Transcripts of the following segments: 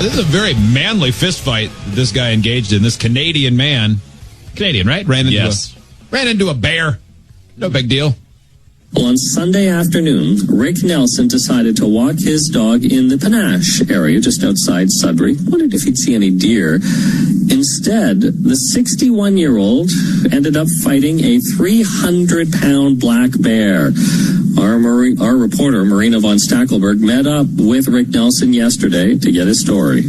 This is a very manly fist fight this guy engaged in. This Canadian man. Canadian, right? Ran into a bear. No big deal. Well, on Sunday afternoon, Rick Nelson decided to walk his dog in the Panache area just outside Sudbury. Wondered if he'd see any deer. Instead, the 61-year-old ended up fighting a 300-pound black bear. Our reporter, Marina von Stackelberg, met up with Rick Nelson yesterday to get his story.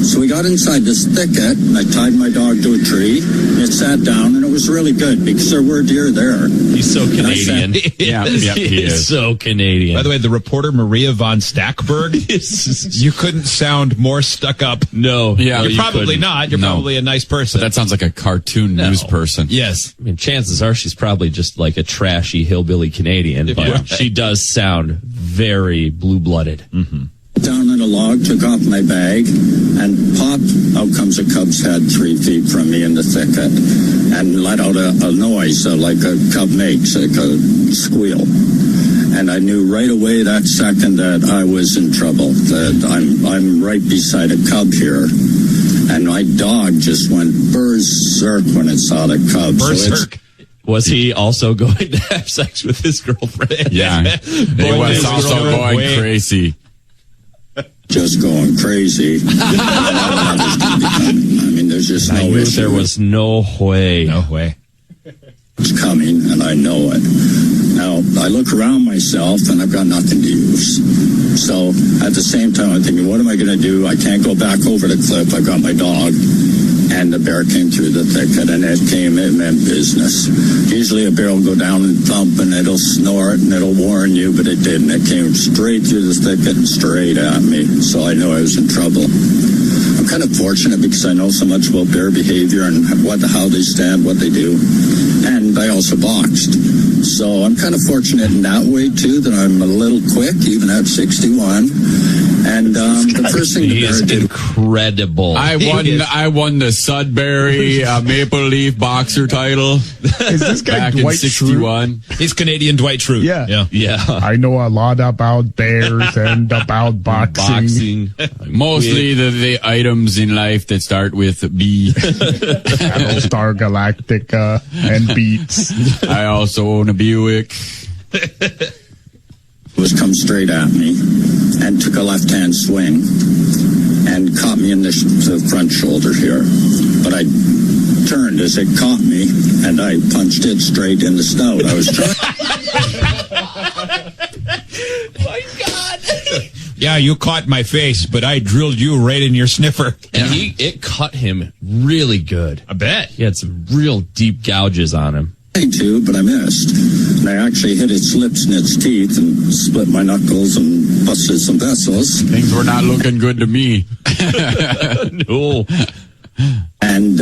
So we got inside this thicket, and I tied my dog to a tree, and it sat down, and it was really good because there were deer there. He's so Canadian. He is so Canadian. By the way, the reporter, Maria von Stackberg, you couldn't sound more stuck up. No. Yeah, You're probably not. You're probably a nice person. But that sounds like a cartoon news person. Yes. I mean, chances are she's probably just like a trashy hillbilly Canadian, but she does sound very blue-blooded. Mm-hmm. Down on a log, took off my bag, and pop, out comes a cub's head 3 feet from me in the thicket, and let out a noise like a cub makes, like a squeal. And I knew right away that second that I was in trouble, that I'm right beside a cub here. And my dog just went berserk when it saw the cub. Berserk. Was he also going to have sex with his girlfriend? Yeah. He was also going crazy. Just going crazy. I mean, there's just no issue. There was no way. No way. It's coming, and I know it. Now, I look around myself, and I've got nothing to use. So, at the same time, I'm thinking, what am I going to do? I can't go back over the cliff. I've got my dog. And the bear came through the thicket, and it meant business. Usually a bear will go down and thump, and it'll snort, and it'll warn you, but it didn't. It came straight through the thicket and straight at me, so I knew I was in trouble. I'm kind of fortunate because I know so much about bear behavior and how they stand, what they do. And I also boxed. So I'm kind of fortunate in that way, too, that I'm a little quick, even at 61. And the first thing the bear did... incredible. I won the Sudbury Maple Leaf boxer title. Is this guy back Dwight in 61. Schrute? He's Canadian Dwight Schrute. Yeah. I know a lot about bears and about boxing. Mostly the items in life that start with B. Battlestar Galactica and Beats. I also own a Buick. Was come straight at me and took a left-hand swing and caught me in the front shoulder here. But I turned as it caught me, and I punched it straight in the snout. I was trying... My God. Yeah, you caught my face, but I drilled you right in your sniffer. And it cut him really good. I bet. He had some real deep gouges on him. To, but I missed. And I actually hit its lips and its teeth and split my knuckles and busted some vessels. Things were not looking good to me. No. And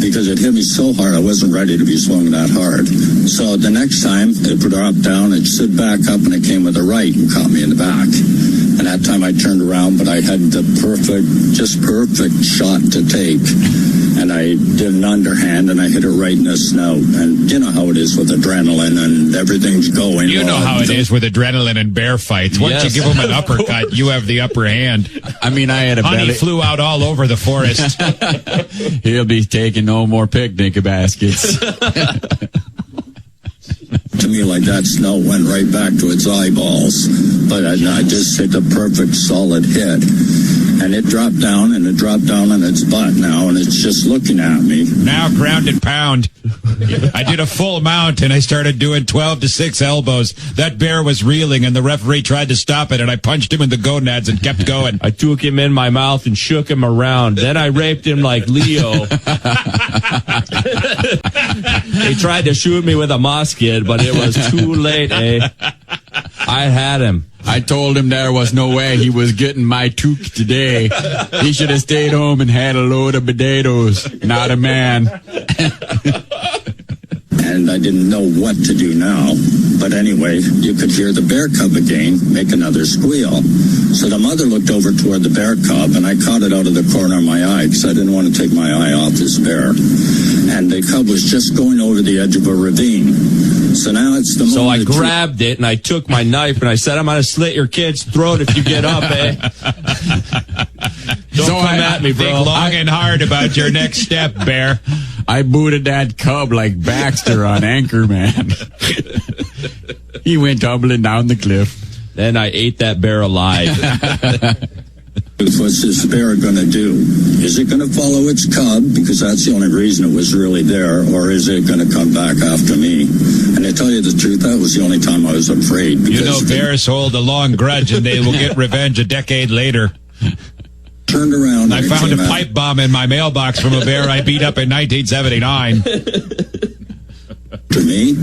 because it hit me so hard, I wasn't ready to be swung that hard. So the next time, it dropped down, it stood back up, and it came with a right and caught me in the back. And that time I turned around, but I had the perfect shot to take. And I did an underhand, and I hit it right in the snout. And you know how it is with adrenaline, and everything's going. You know how it is with adrenaline and bear fights. Once you give them an uppercut, you have the upper hand. I mean, I had a Honey belly. flew out all over the forest. He'll be taking no more picnic baskets. To me, like that snow went right back to its eyeballs. But I just hit the perfect solid hit. And it dropped down, and it dropped down on its butt now, and it's just looking at me. Now ground and pound. I did a full mount, and I started doing 12 to 6 elbows. That bear was reeling, and the referee tried to stop it, and I punched him in the gonads and kept going. I took him in my mouth and shook him around. Then I raped him like Leo. He tried to shoot me with a musket, but it was too late, eh? I had him. I told him there was no way he was getting my toque today. He should have stayed home and had a load of potatoes. Not a man. And I didn't know what to do now. But anyway, you could hear the bear cub again make another squeal. So the mother looked over toward the bear cub, and I caught it out of the corner of my eye because I didn't want to take my eye off this bear. And the cub was just going over the edge of a ravine. So now it's the moment. So I grabbed it, and I took my knife, and I said, I'm going to slit your kid's throat if you get up, eh? Don't come at me, bro. Think long and hard about your next step, Bear. I booted that cub like Baxter on Anchorman. He went tumbling down the cliff. Then I ate that bear alive. What's this bear going to do? Is it going to follow its cub, because that's the only reason it was really there, or is it going to come back after me? And to tell you the truth, that was the only time I was afraid. You know, bears hold a long grudge, and they will get revenge a decade later. Turned around. I found a pipe bomb in my mailbox from a bear I beat up in 1979. To me,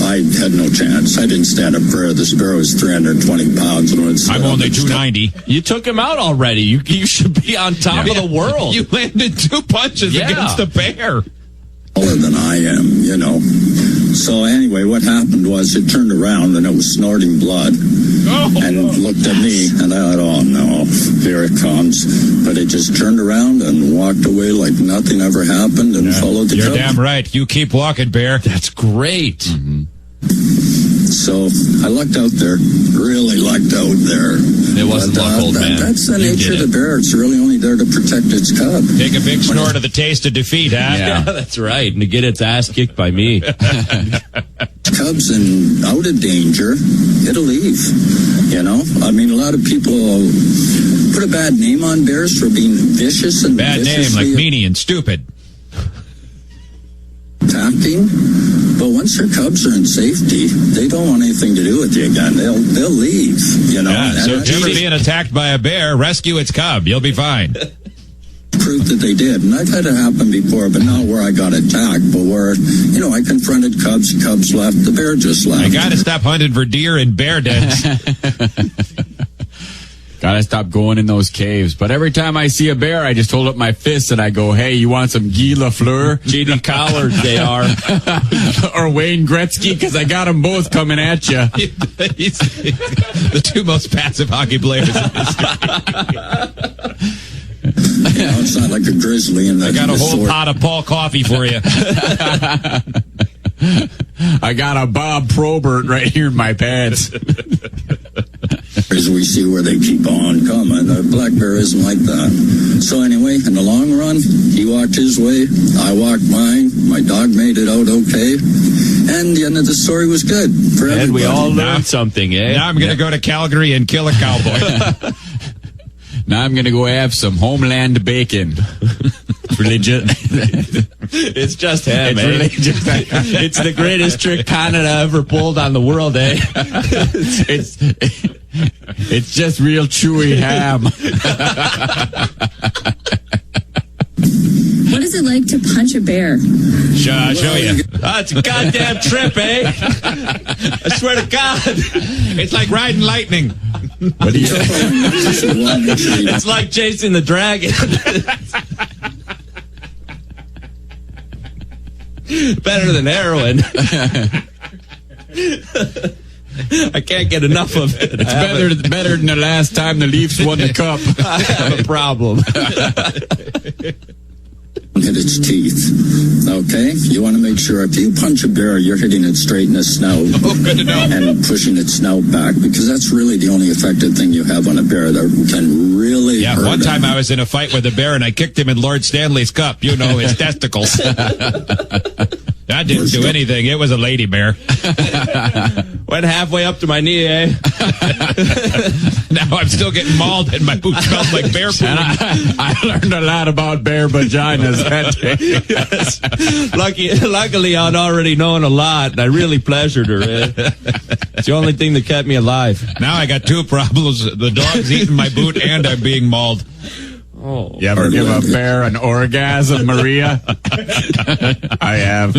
I had no chance. I didn't stand up for it. This bear was 320 pounds. And I'm only 290. You took him out already. You should be on top of the world. You landed 2 punches against the bear. Taller than I am, you know. So anyway, what happened was it turned around and it was snorting blood. And it looked at me, and I thought, oh no, here it comes. But it just turned around and walked away like nothing ever happened and followed the You're cub. damn right. You keep walking, Bear. That's great. Mm-hmm. So I lucked out there, really lucked out there. It wasn't luck, old man. That's the You nature did of the bear. It's really only there to protect its cub. Take a big snort of the taste of defeat, huh? Yeah, that's right. And to get its ass kicked by me. Cubs and out of danger, it'll leave. You know, I mean, a lot of people put a bad name on bears for being vicious and Bad name, like meanie and stupid. attacking. But once their cubs are in safety, they don't want anything to do with you again. They'll leave. You know. Yeah, so And if you're being attacked by a bear, rescue its cub. You'll be fine. proof that they did. And I've had it happen before, but not where I got attacked, but where, you know, I confronted cubs left, the bear just left. I gotta stop hunting for deer in bear dens. Gotta stop going in those caves. But every time I see a bear, I just hold up my fist and I go, hey, you want some Guy Lafleur? J.D. Collard, they are. Or Wayne Gretzky, because I got them both coming at you. He's the two most passive hockey players in history. You know, it's not like a grizzly. And I got a whole pot of Paul coffee for you. I got a Bob Probert right here in my pants. As we see where they keep on coming. The black bear isn't like that. So anyway, in the long run, he walked his way, I walked mine, my dog made it out okay, and the end of the story was good for everybody. And we all learned something, eh? Now I'm going to go to Calgary and kill a cowboy. Now I'm going to go have some Homeland bacon. Religion. It's just him, It's eh? really just It's the greatest trick Canada ever pulled on the world, eh? It's just real chewy ham. What is it like to punch a bear? I'll show you. Oh, it's a goddamn trip, eh? I swear to God. It's like riding lightning. What do you It's like chasing the dragon. Better than heroin. I can't get enough of it. It's better than the last time the Leafs won the cup. I have a problem. Hit its teeth. Okay? You want to make sure if you punch a bear, you're hitting it straight in the snout. Oh, good to know. And pushing its snout back, because that's really the only effective thing you have on a bear that can really Yeah, hurt one time him. I was in a fight with a bear and I kicked him in Lord Stanley's cup. You know, his testicles. That didn't do anything. It was a lady bear. Went halfway up to my knee, eh? Now I'm still getting mauled and my boot smells like bear poop. And I learned a lot about bear vaginas that day. Yes. Luckily, I'd already known a lot, and I really pleasured her. Eh? It's the only thing that kept me alive. Now I got two problems. The dog's eating my boot and I'm being mauled. Oh. You ever give a bear an orgasm, Maria? I have.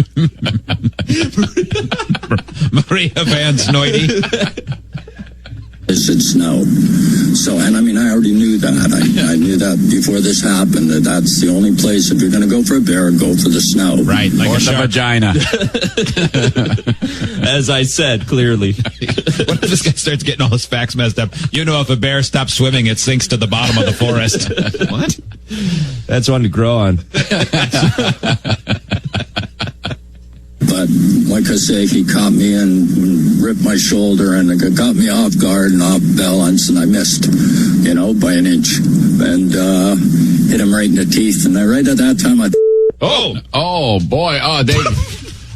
Maria Van Snoity. Is it snow? So, and I mean, I already knew that. I knew that before this happened, that that's the only place, if you're going to go for a bear, go for the snow. Right, like Or a the shark. vagina. As I said, clearly. What if this guy starts getting all his facts messed up? You know, if a bear stops swimming, it sinks to the bottom of the forest. What? That's one to grow on. But But like I say, he caught me and ripped my shoulder and it got me off guard and off balance, and I missed, by an inch, and hit him right in the teeth. And right at that time, Oh boy!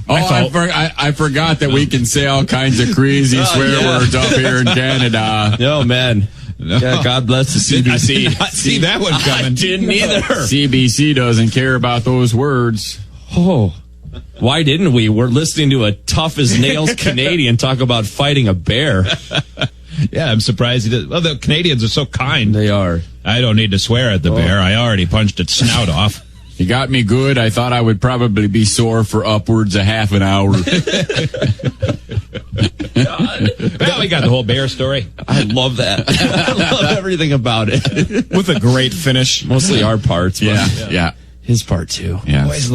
I forgot that we can say all kinds of crazy swear words up here in Canada. No, man. No. Yeah, God bless the CBC. I did not see that one coming. I didn't either. CBC doesn't care about those words. Oh, why didn't we? We're listening to a tough as nails Canadian talk about fighting a bear. Yeah, I'm surprised he did. Well, the Canadians are so kind. They are. I don't need to swear at the bear. I already punched its snout off. You got me good. I thought I would probably be sore for upwards of half an hour. Well, we got the whole bear story. I love that. I love everything about it. With a great finish. Mostly our parts. But Yeah. his part too. Yeah. Always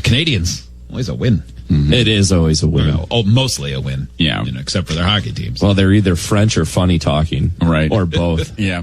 Canadians. Always a win. Mm-hmm. It is always a win. Mostly a win. Yeah. Except for their hockey teams. Well, they're either French or funny talking. Right. Or both. Yeah.